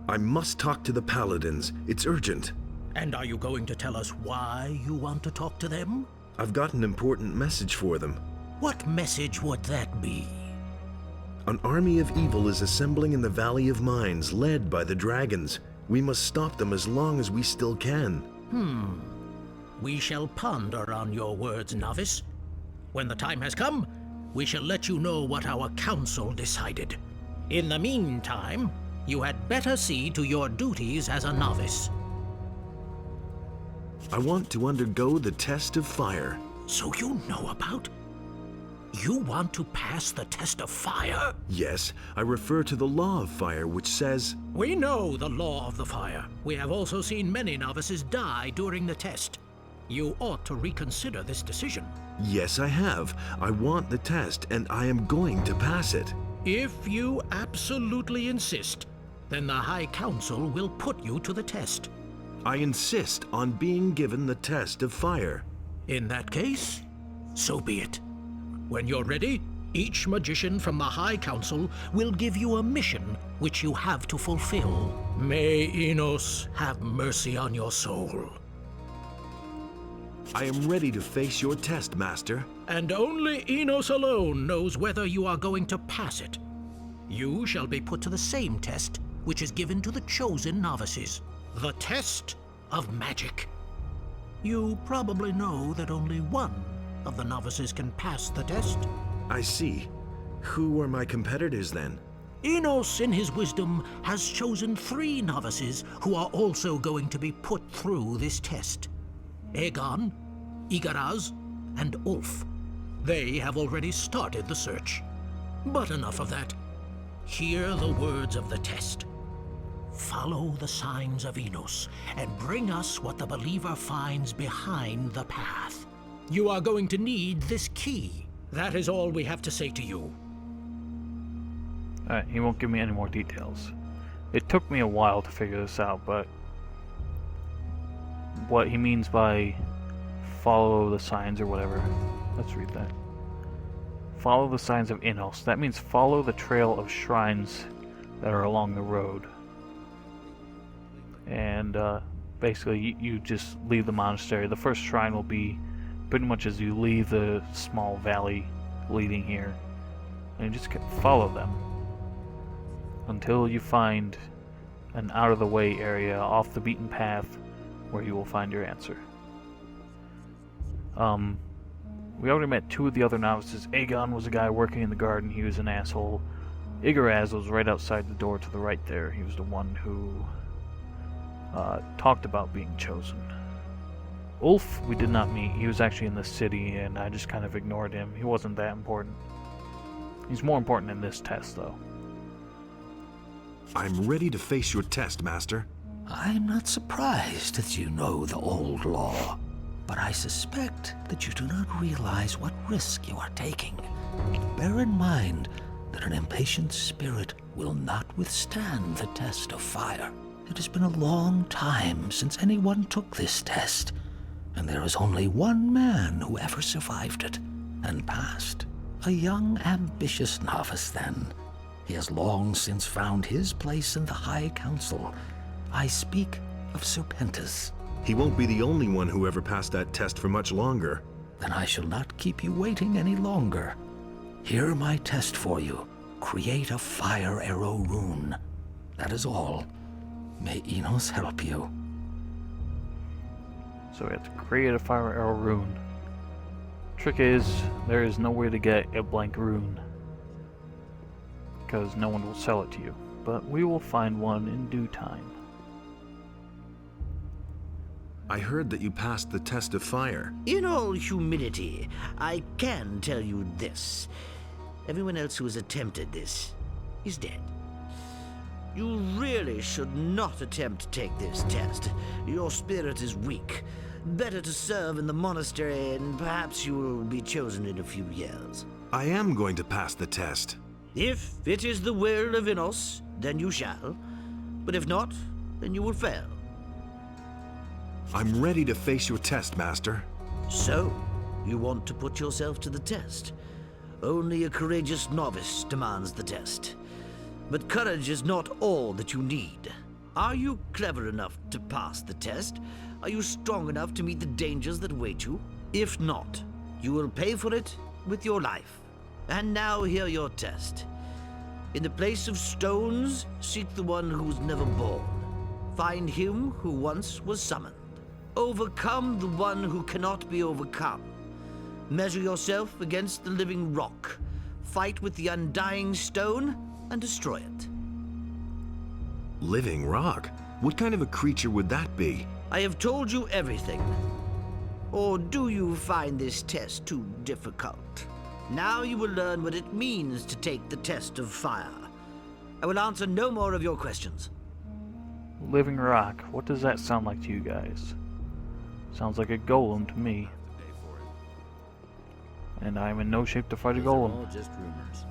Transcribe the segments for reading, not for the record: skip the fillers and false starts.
I must talk to the paladins. It's urgent. And are you going to tell us why you want to talk to them? I've got an important message for them. What message would that be? An army of evil is assembling in the Valley of Mines, led by the dragons. We must stop them as long as we still can. We shall ponder on your words, novice. When the time has come, we shall let you know what our council decided. In the meantime, you had better see to your duties as a novice. I want to undergo the test of fire. So you know about? You want to pass the test of fire? Yes, I refer to the law of fire, which says... We know the law of the fire. We have also seen many novices die during the test. You ought to reconsider this decision. Yes, I have. I want the test, and I am going to pass it. If you absolutely insist, then the High Council will put you to the test. I insist on being given the test of fire. In that case, so be it. When you're ready, each magician from the High Council will give you a mission which you have to fulfill. May Enos have mercy on your soul. I am ready to face your test, Master. And only Enos alone knows whether you are going to pass it. You shall be put to the same test which is given to the chosen novices. The test of magic. You probably know that only one of the novices can pass the test. I see. Who are my competitors then? Enos, in his wisdom, has chosen 3 novices who are also going to be put through this test. Aegon, Igaraz, and Ulf. They have already started the search. But enough of that. Hear the words of the test. Follow the signs of Enos, and bring us what the believer finds behind the path. You are going to need this key. That is all we have to say to you. Alright, he won't give me any more details. It took me a while to figure this out, but what he means by follow the signs or whatever. Let's read that. Follow the signs of Enos. That means follow the trail of shrines that are along the road. And basically you just leave the monastery. The first shrine will be pretty much as you leave the small valley leading here. And you just follow them until you find an out-of-the-way area off the beaten path where you will find your answer. We already met 2 of the other novices. Aegon was a guy working in the garden. He was an asshole. Igaraz was right outside the door to the right there. He was the one who talked about being chosen. Ulf we did not meet. He was actually in the city and I just kind of ignored him. He wasn't that important. He's more important in this test though. I'm ready to face your test, Master. I'm not surprised that you know the old law, but I suspect that you do not realize what risk you are taking. Bear in mind that an impatient spirit will not withstand the test of fire. It has been a long time since anyone took this test, and there is only one man who ever survived it and passed. A young, ambitious novice, then. He has long since found his place in the High Council. I speak of Serpentis. He won't be the only one who ever passed that test for much longer. Then I shall not keep you waiting any longer. Hear my test for you. Create a fire arrow rune. That is all. May Enos help you. So we have to create a fire arrow rune. Trick is, there is no way to get a blank rune, because no one will sell it to you. But we will find one in due time. I heard that you passed the test of fire. In all humility, I can tell you this. Everyone else who has attempted this is dead. You really should not attempt to take this test. Your spirit is weak. Better to serve in the monastery, and perhaps you will be chosen in a few years. I am going to pass the test. If it is the will of Enos, then you shall. But if not, then you will fail. I'm ready to face your test, Master. So, you want to put yourself to the test. Only a courageous novice demands the test. But courage is not all that you need. Are you clever enough to pass the test? Are you strong enough to meet the dangers that await you? If not, you will pay for it with your life. And now hear your test. In the place of stones, seek the one who's never born. Find him who once was summoned. Overcome the one who cannot be overcome. Measure yourself against the living rock. Fight with the undying stone and destroy it. Living rock? What kind of a creature would that be? I have told you everything. Or do you find this test too difficult? Now you will learn what it means to take the test of fire. I will answer no more of your questions. Living rock. What does that sound like to you guys? Sounds like a golem to me. And I'm in no shape to fight a golem. All just rumors.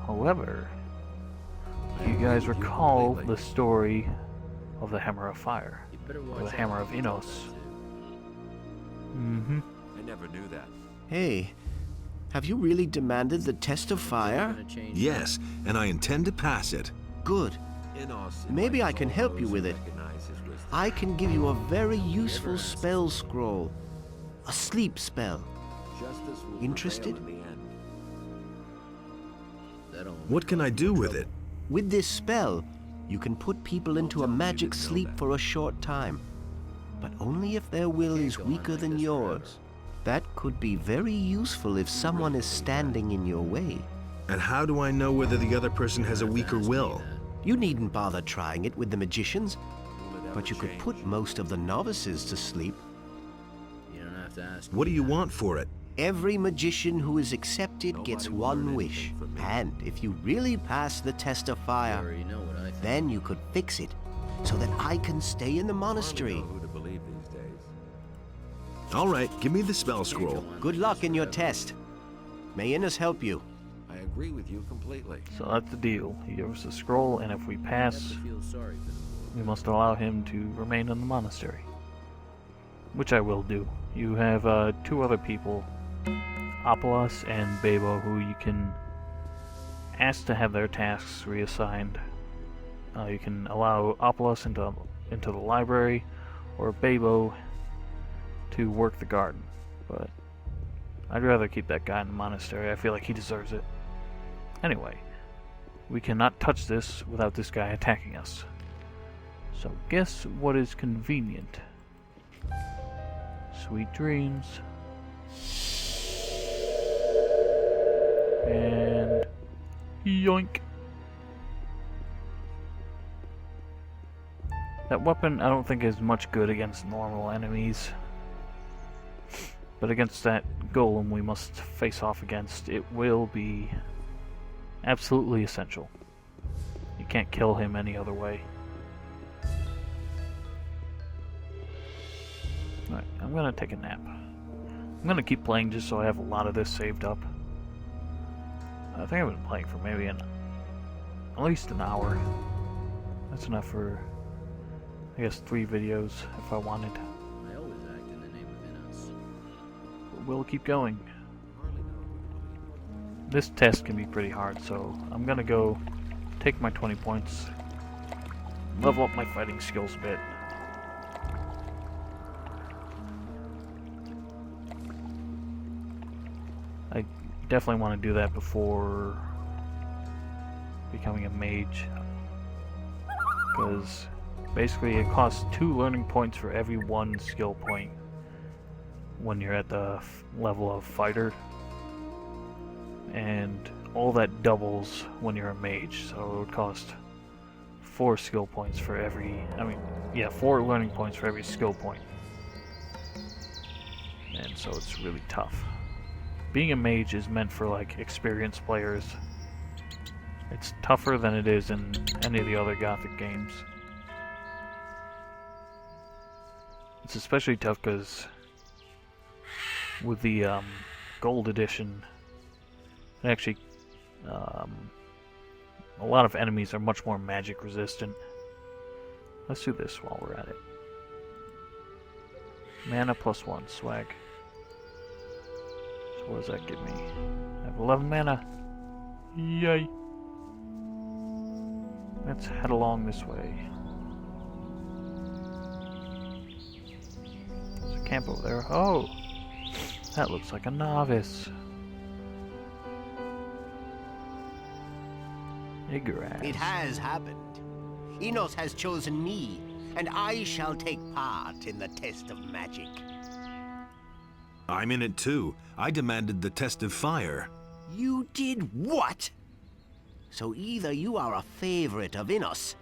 However, you guys recall the story of the Hammer of Fire, You better or watch the Hammer of Enos. Mm-hmm. I never knew that. Hey, have you really demanded the test of fire? Yes, and I intend to pass it. Good. Maybe I can help you with it. I can give you a very useful spell scroll. A sleep spell. Interested? What can I do with it? With this spell, you can put people into a magic sleep for a short time. But only if their will is weaker than yours. That could be very useful if someone is standing in your way. And how do I know whether the other person has a weaker will? You needn't bother trying it with the magicians, but you could put most of the novices to sleep. You don't have to ask. What do you want for it? Every magician who is accepted gets one wish. And if you really pass the test of I fire, already know what I think. then you could fix it so that I can stay in the monastery. Who to believe these days? All right, give me the spell scroll. Good luck in your test. May Innes help you. I agree with you completely. So that's the deal. He gives us a scroll, and if we pass, I feel sorry for them. we must allow him to remain in the monastery. Which I will do. You have two other people, Apolos and Bebo, who you can ask to have their tasks reassigned. You can allow Apolos into the library, or Bebo to work the garden. But I'd rather keep that guy in the monastery. I feel like he deserves it. Anyway, we cannot touch this without this guy attacking us. So guess what is convenient? Sweet dreams. And yoink. That weapon I don't think is much good against normal enemies. But against that golem we must face off against, it will be absolutely essential. You can't kill him any other way. Alright, I'm gonna take a nap. I'm gonna keep playing just so I have a lot of this saved up. I think I've been playing for maybe at least an hour. That's enough for, I guess, 3 videos if I wanted. I always act in the name of Enos. But we'll keep going. This test can be pretty hard, so I'm gonna go take my 20 points, level up my fighting skills a bit. I definitely want to do that before becoming a mage, because basically it costs 2 learning points for every 1 skill point when you're at the level of fighter, and all that doubles when you're a mage, so it would cost 4 skill points for every, 4 learning points for every skill point. And so it's really tough. Being a mage is meant for like experienced players. It's tougher than it is in any of the other Gothic games. It's especially tough because with the gold edition, it actually a lot of enemies are much more magic resistant. Let's do this while we're at it. Mana +1, swag. So what does that give me? I have 11 mana. Yay! Let's head along this way. camp over there. Oh, that looks like a novice. Igras. It has happened. Enos has chosen me, and I shall take part in the test of magic. I'm in it too. I demanded the test of fire. You did what? So either you are a favorite of Enos,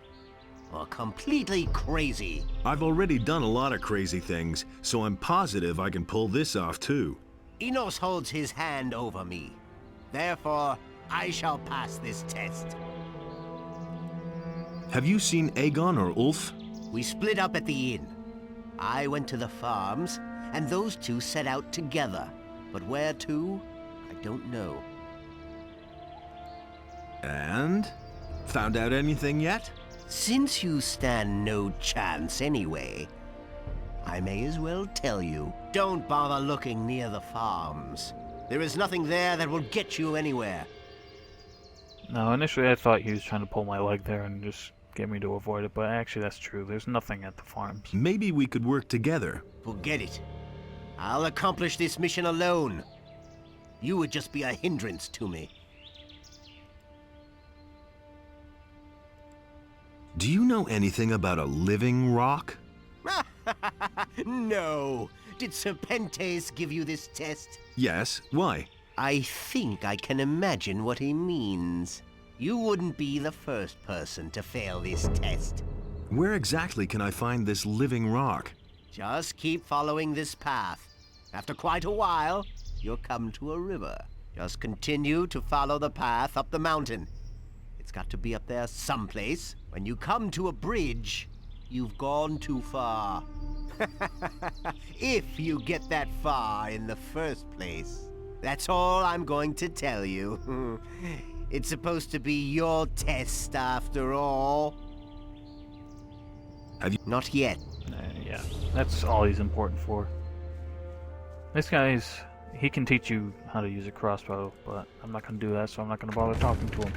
or completely crazy. I've already done a lot of crazy things, so I'm positive I can pull this off too. Enos holds his hand over me. Therefore, I shall pass this test. Have you seen Aegon or Ulf? We split up at the inn. I went to the farms, and those two set out together. But where to, I don't know. And? Found out anything yet? Since you stand no chance anyway, I may as well tell you. Don't bother looking near the farms. There is nothing there that will get you anywhere. No, initially I thought he was trying to pull my leg there and just get me to avoid it, but actually that's true. There's nothing at the farms. Maybe we could work together. Forget it. I'll accomplish this mission alone. You would just be a hindrance to me. Do you know anything about a living rock? No. Did Serpentes give you this test? Yes. Why? I think I can imagine what he means. You wouldn't be the first person to fail this test. Where exactly can I find this living rock? Just keep following this path. After quite a while, you'll come to a river. Just continue to follow the path up the mountain. It's got to be up there someplace. When you come to a bridge, you've gone too far. If you get that far in the first place. That's all I'm going to tell you. It's supposed to be your test after all. Have you... Not yet. Yeah, that's all he's important for. This guy's... he can teach you how to use a crossbow, but I'm not going to do that, so I'm not going to bother talking to him.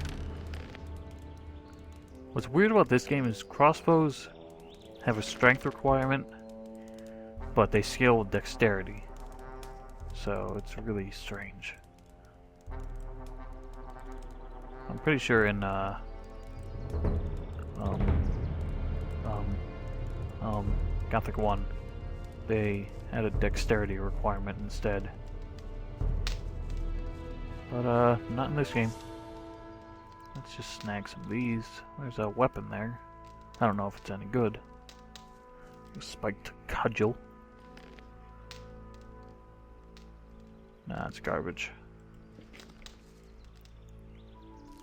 What's weird about this game is crossbows have a strength requirement, but they scale with dexterity. So it's really strange. I'm pretty sure in Gothic 1 they had a dexterity requirement instead. But not in this game. Let's just snag some of these. There's a weapon there. I don't know if it's any good. A spiked cudgel. Nah, it's garbage.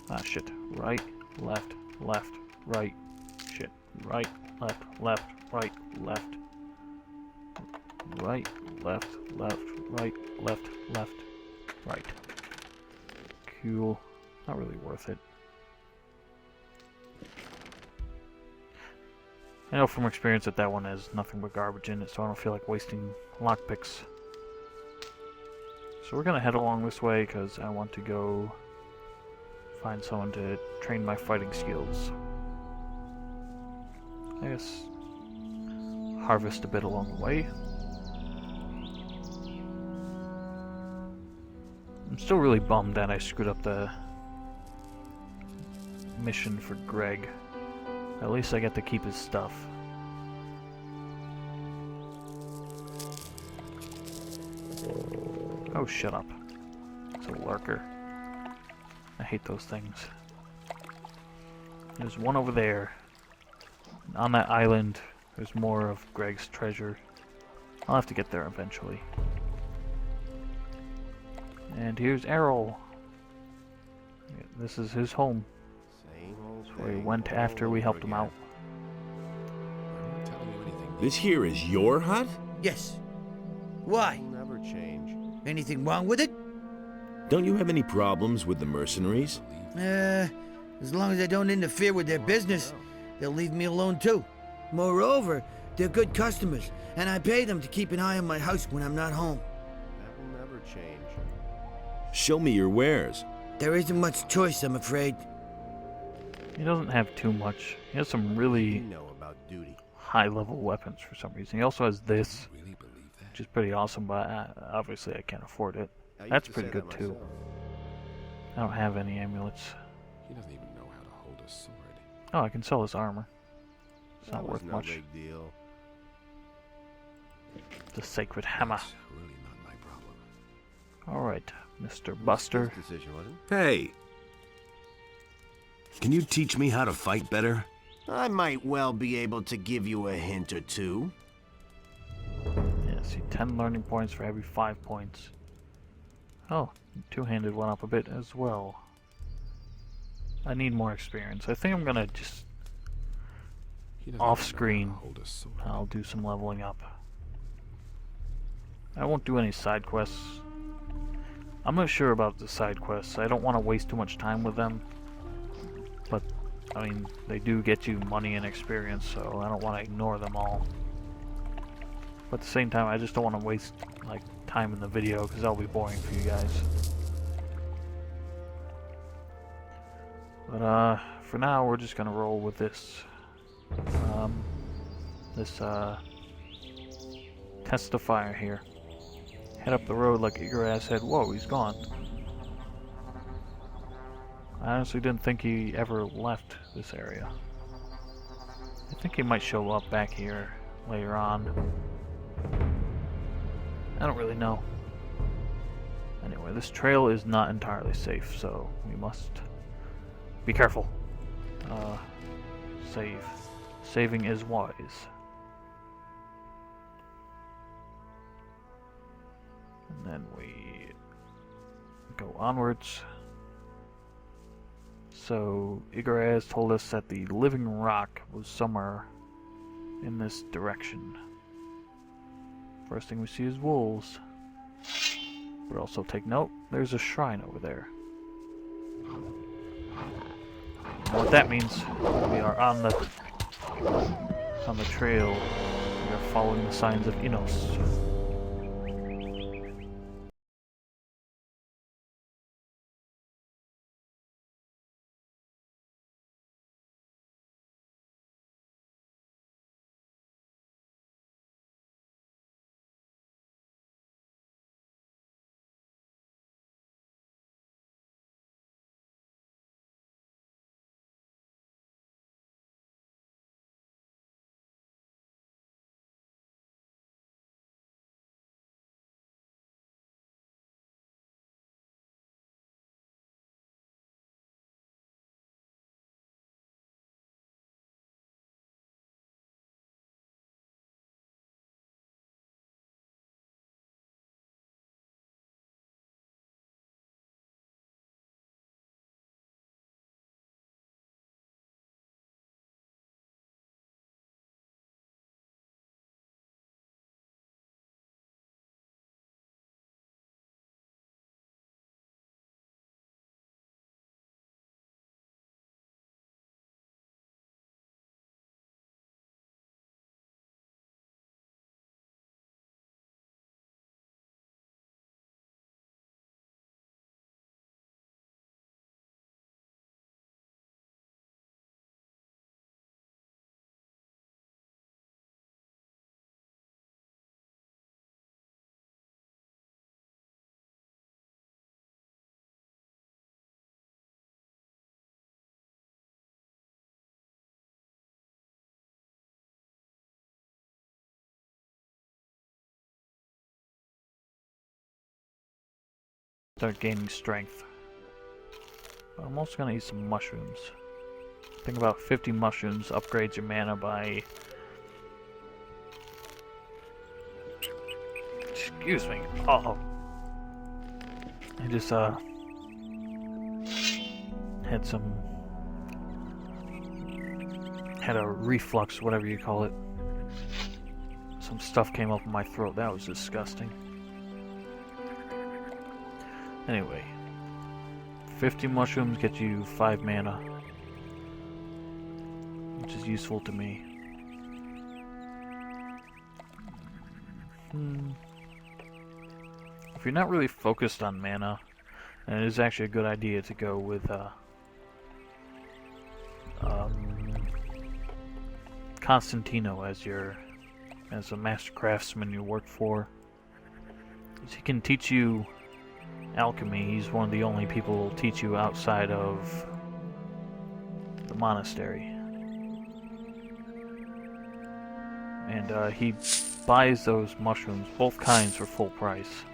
Ah, shit. Right, left, left, right. Shit. Right, left, left, right, left. Right, left, left, right, left, left, right. Cool. Not really worth it. I know from experience that one has nothing but garbage in it, so I don't feel like wasting lockpicks. So we're gonna head along this way because I want to go find someone to train my fighting skills. I guess harvest a bit along the way. I'm still really bummed that I screwed up the mission for Greg. At least I get to keep his stuff. Oh, shut up. It's a lurker. I hate those things. There's one over there. On that island, there's more of Greg's treasure. I'll have to get there eventually. And here's Errol. This is his home. That's where he went after we helped him out. This here is your hut? Yes. Why? Never change. Anything wrong with it? Don't you have any problems with the mercenaries? As long as I don't interfere with their business, they'll leave me alone too. Moreover, they're good customers, and I pay them to keep an eye on my house when I'm not home. That will never change. Show me your wares. There isn't much choice, I'm afraid. He doesn't have too much. He has some You really know about duty. high-level weapons for some reason. He also has this, which is pretty awesome, but obviously I can't afford it. I used That's to pretty say good that too. myself. I don't have any amulets. He doesn't even know how to hold a sword. Oh, I can sell this armor. It's That not was worth no much. big deal. The sacred hammer. It's really not my problem. Alright, Mr. It was Buster. his decision, wasn't Hey! Can you teach me how to fight better? I might well be able to give you a hint or two. Yeah, see, 10 learning points for every 5 points. Oh, two-handed went up a bit as well. I need more experience. I think I'm gonna just He doesn't off even know screen. how to hold a sword. I'll do some leveling up. I won't do any side quests. I'm not sure about the side quests. I don't want to waste too much time with them. But, I mean, they do get you money and experience, so I don't want to ignore them all. But at the same time, I just don't want to waste, like, time in the video, because that'll be boring for you guys. But, for now, we're just gonna roll with this. Testifier here. Head up the road like eager ass said, whoa, he's gone. I honestly didn't think he ever left this area. I think he might show up back here later on. I don't really know. Anyway, this trail is not entirely safe, so we must be careful. Save. Saving is wise. And then we go onwards. So, Igaraz told us that the living rock was somewhere in this direction. First thing we see is wolves. But also take note, there's a shrine over there. And what that means, we are on the trail. We are following the signs of Innos. Start gaining strength. But I'm also gonna eat some mushrooms. I think about 50 mushrooms upgrades your mana by... Excuse me. Oh. I just had a reflux, whatever you call it. Some stuff came up in my throat. That was disgusting. Anyway, 50 mushrooms get you 5 mana, which is useful to me. If you're not really focused on mana, then it is actually a good idea to go with Constantino as a master craftsman you work for. He can teach you alchemy. He's one of the only people who will teach you outside of the monastery. And he buys those mushrooms, both kinds, for full price,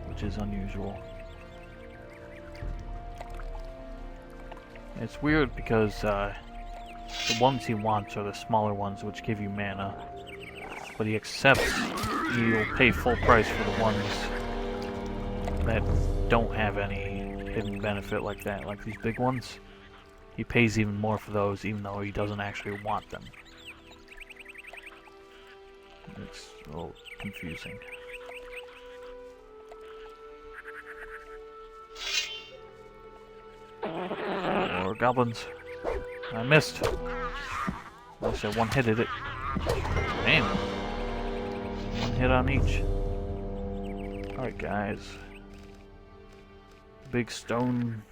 which is unusual. It's weird because the ones he wants are the smaller ones, which give you mana, but he accepts you'll pay full price for the ones that don't have any hidden benefit like that, like these big ones. He pays even more for those, even though he doesn't actually want them. It's a little confusing. More goblins. I missed. At least I one-hitted it. Damn. One hit on each. Alright, guys. Big stone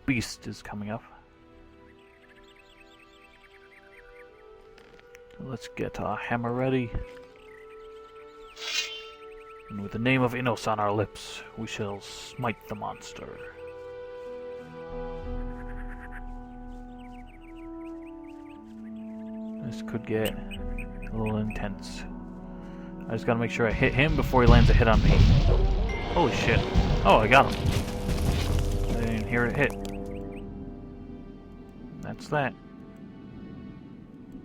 beast is coming up. Let's get our hammer ready. And with the name of Innos on our lips, we shall smite the monster. This could get a little intense. I just gotta make sure I hit him before he lands a hit on me. Holy shit. Oh, I got him. I didn't hear it hit. That's that.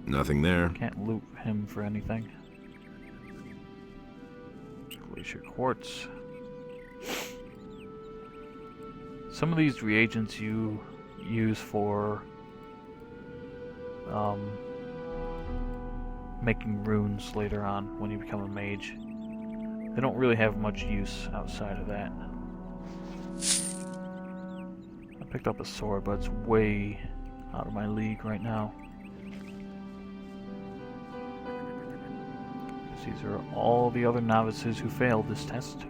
Nothing there. Can't loot him for anything. Glacier quartz. Some of these reagents you use for making runes later on when you become a mage. They don't really have much use outside of that. I picked up a sword, but it's way out of my league right now. These are all the other novices who failed this test.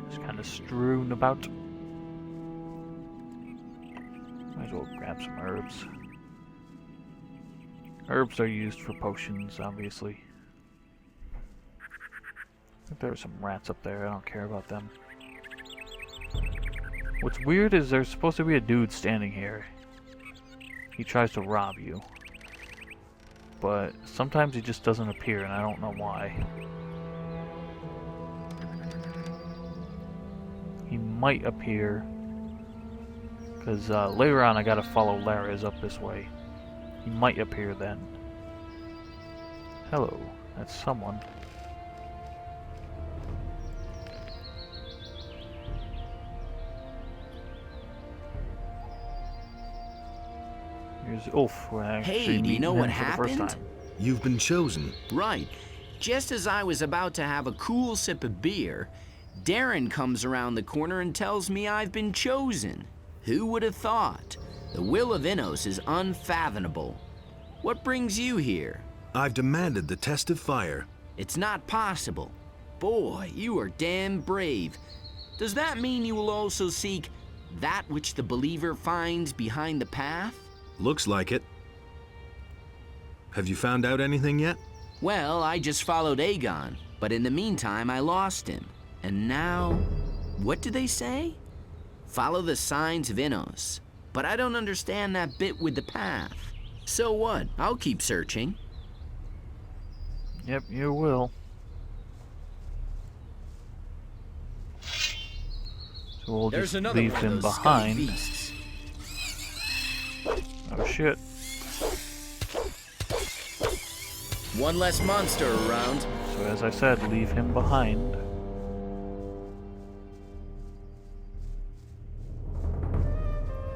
Just kind of strewn about. Might as well grab some herbs. Herbs are used for potions, obviously. I think there are some rats up there. I don't care about them. What's weird is there's supposed to be a dude standing here. He tries to rob you. But sometimes he just doesn't appear, and I don't know why. He might appear, because later on I gotta follow Lara's up this way. He might appear then. Hello, that's someone. Here's Ulf. Hey, do you know what happened? You've been chosen. Right. Just as I was about to have a cool sip of beer, Darren comes around the corner and tells me I've been chosen. Who would have thought? The will of Innos is unfathomable. What brings you here? I've demanded the test of fire. It's not possible. Boy, you are damn brave. Does that mean you will also seek that which the believer finds behind the path? Looks like it. Have you found out anything yet? Well, I just followed Aegon, but in the meantime I lost him. And now, what do they say? Follow the signs of Innos. But I don't understand that bit with the path. So what? I'll keep searching. Yep, you will. So we'll There's just another leave one of him those scummy behind. beasts. Oh shit. One less monster around. So as I said, leave him behind.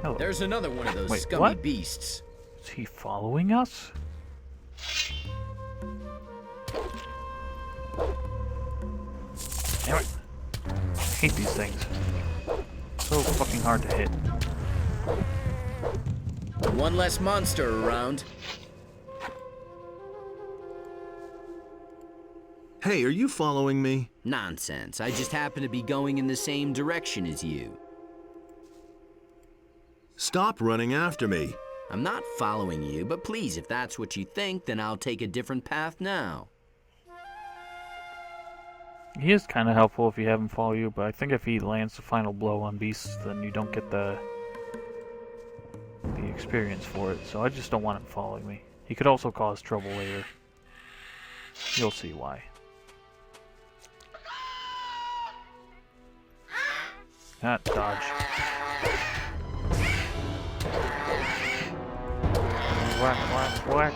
Hello. There's another one of those Wait, scummy what? beasts. Is he following us? Damn it. I hate these things. So fucking hard to hit. One less monster around. Hey, are you following me? Nonsense. I just happen to be going in the same direction as you. Stop running after me. I'm not following you, but please, if that's what you think, then I'll take a different path now. He is kind of helpful if you have him follow you, but I think if he lands the final blow on beasts, then you don't get the experience for it. So I just don't want him following me. He could also cause trouble later. You'll see why. Dodge. Whack, whack, whack.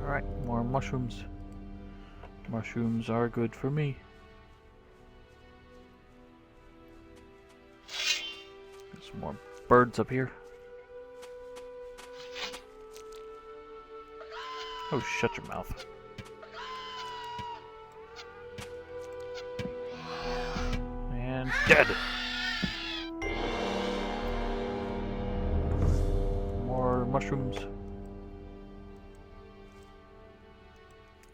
Alright, more mushrooms. Mushrooms are good for me. There's some more birds up here. Oh, shut your mouth. And dead! More mushrooms.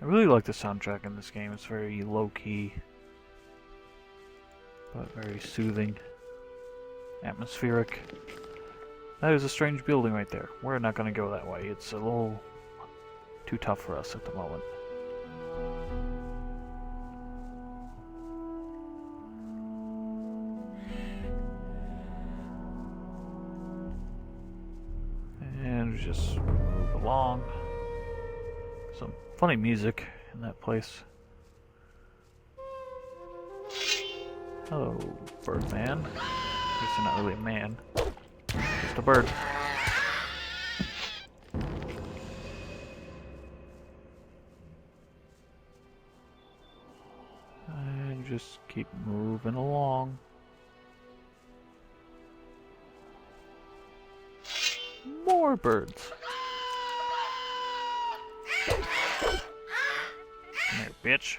I really like the soundtrack in this game. It's very low-key, but very soothing, atmospheric. That is a strange building right there. We're not going to go that way. It's a little too tough for us at the moment. And just move along. Some funny music in that place. Hello, Birdman. I guess you're not really a man. Just a bird. And just keep moving along. More birds. Come here, bitch.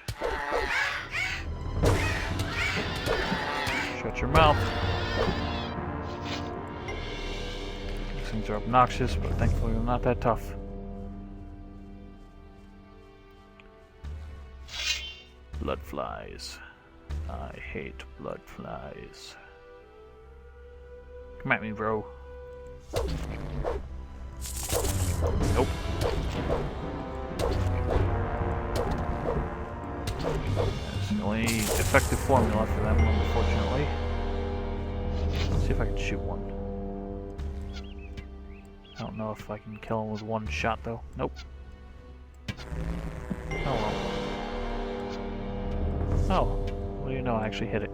Shut your mouth. These things are obnoxious, but thankfully they're not that tough. Blood flies. I hate blood flies. Come at me, bro. Nope. That's the only effective formula for them, unfortunately. Let's see if I can shoot one. I don't know if I can kill him with one shot, though. Nope. Oh well. Oh, what do you know? I actually hit it.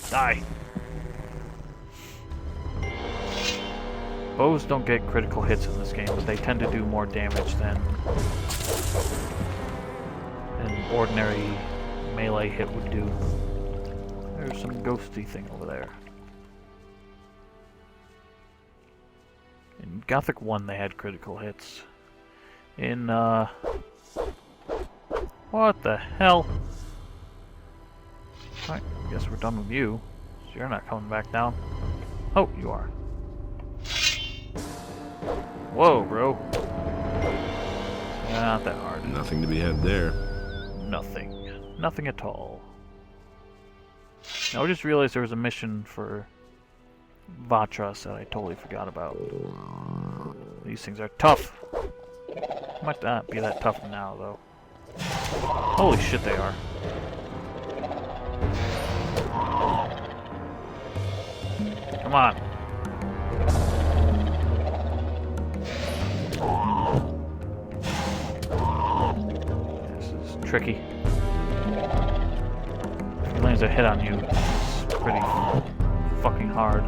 Die! Bows don't get critical hits in this game, but they tend to do more damage than an ordinary melee hit would do. There's some ghosty thing over there. In Gothic 1 they had critical hits. In, what the hell? Alright, I guess we're done with you. So you're not coming back down. Oh, you are. Whoa, bro. Not that hard. Nothing to be had there. Nothing. Nothing at all. Now, I just realized there was a mission for Vatras that I totally forgot about. These things are tough. Might not be that tough now, though. Holy shit, they are. Come on. This is tricky. If he lands a hit on you, it's pretty fucking hard.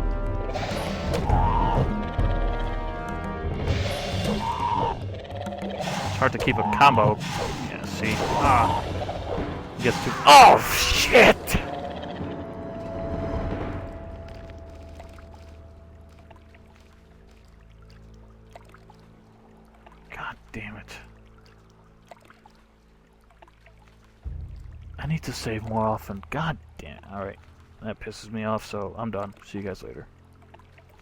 It's hard to keep a combo. Yeah, see? Ah. He gets too. Oh, shit! God damn it. I need to save more often. God damn. Alright. That pisses me off, so I'm done. See you guys later.